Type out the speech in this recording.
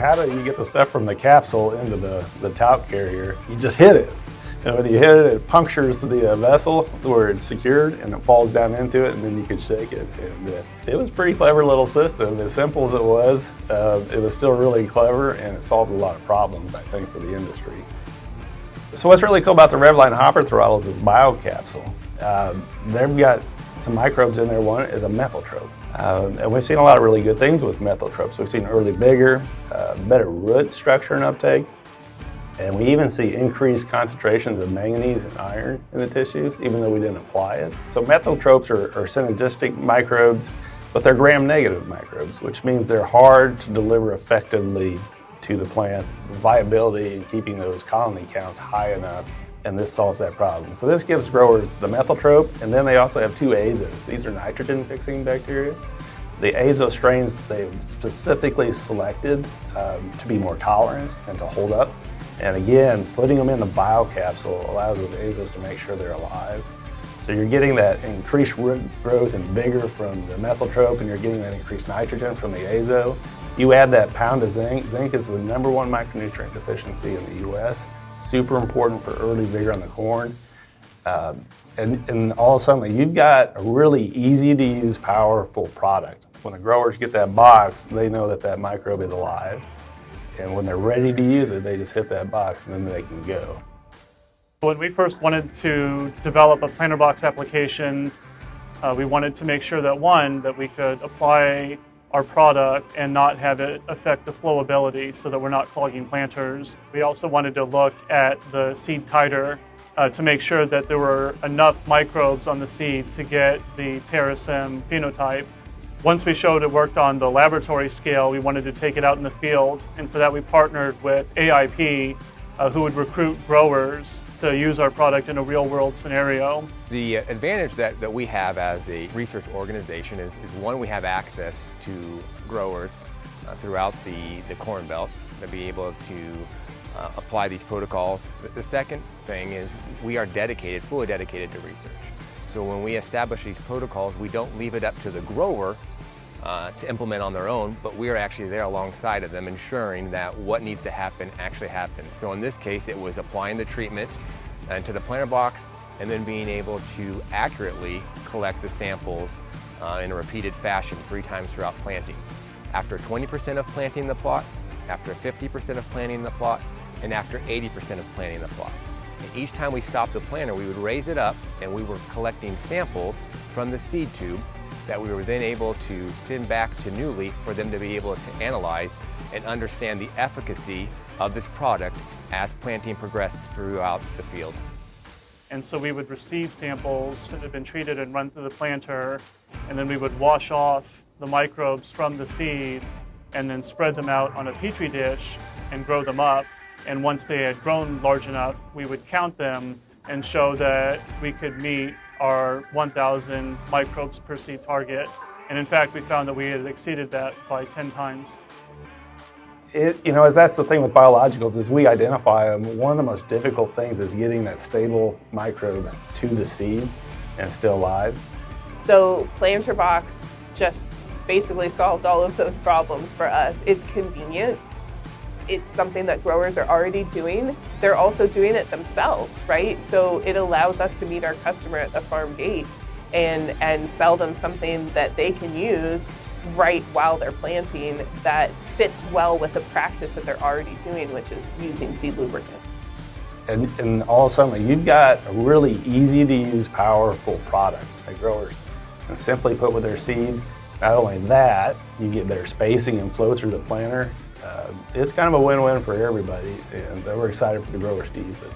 how do you get the stuff from the capsule into the talc carrier? You just hit it. And when you hit it, it punctures the vessel where it's secured and it falls down into it, and then you can shake it. And it was a pretty clever little system. As simple as it was still really clever, and it solved a lot of problems, I think, for the industry. So what's really cool about the Revline hopper throttles is BIO-CAPSULE. They've got some microbes in there. One is a methyl-trope. And we've seen a lot of really good things with methyl-tropes. We've seen early vigor, better root structure and uptake, and we even see increased concentrations of manganese and iron in the tissues, even though we didn't apply it. So methyl-tropes are synergistic microbes, but they're gram-negative microbes, which means they're hard to deliver effectively to the plant. Viability and keeping those colony counts high enough, and this solves that problem. So this gives growers the methyl-trope, and then they also have two azos. These are nitrogen-fixing bacteria. The azo strains they've specifically selected to be more tolerant and to hold up. And again, putting them in the BIO-CAPSULE allows those azos to make sure they're alive. So you're getting that increased root growth and vigor from the methyl-trope, and you're getting that increased nitrogen from the azo. You add that pound of zinc. Zinc is the #1 micronutrient deficiency in the US. Super important for early vigor on the corn. And all of a sudden, you've got a really easy to use, powerful product. When the growers get that box, they know that that microbe is alive. And when they're ready to use it, they just hit that box and then they can go. When we first wanted to develop a planter box application, we wanted to make sure that that we could apply our product and not have it affect the flowability so that we're not clogging planters. We also wanted to look at the seed titer to make sure that there were enough microbes on the seed to get the THRSM phenotype. Once we showed it worked on the laboratory scale, we wanted to take it out in the field, and for that we partnered with AIP, who would recruit growers to use our product in a real-world scenario. The advantage that we have as a research organization is one, we have access to growers throughout the Corn Belt to be able to apply these protocols. The second thing is we are fully dedicated to research. So when we establish these protocols, we don't leave it up to the grower to implement on their own, but we are actually there alongside of them, ensuring that what needs to happen actually happens. So in this case, it was applying the treatment into the planter box and then being able to accurately collect the samples in a repeated fashion 3 times throughout planting. After 20% of planting the plot, after 50% of planting the plot, and after 80% of planting the plot. And each time we stopped the planter, we would raise it up and we were collecting samples from the seed tube that we were then able to send back to New Leaf for them to be able to analyze and understand the efficacy of this product as planting progressed throughout the field. And so we would receive samples that had been treated and run through the planter, and then we would wash off the microbes from the seed and then spread them out on a petri dish and grow them up. And once they had grown large enough, we would count them and show that we could meet our 1,000 microbes per seed target. And in fact, we found that we had exceeded that by 10 times. As that's the thing with biologicals, is we identify them. One of the most difficult things is getting that stable microbe to the seed and still alive. So planter box just basically solved all of those problems for us. It's convenient. It's something that growers are already doing. They're also doing it themselves, right? So it allows us to meet our customer at the farm gate and sell them something that they can use right while they're planting that fits well with the practice that they're already doing, which is using seed lubricant. And all of a sudden, you've got a really easy to use, powerful product that growers can simply put with their seed. Not only that, you get better spacing and flow through the planter. It's kind of a win-win for everybody, and we're excited for the growers to use it.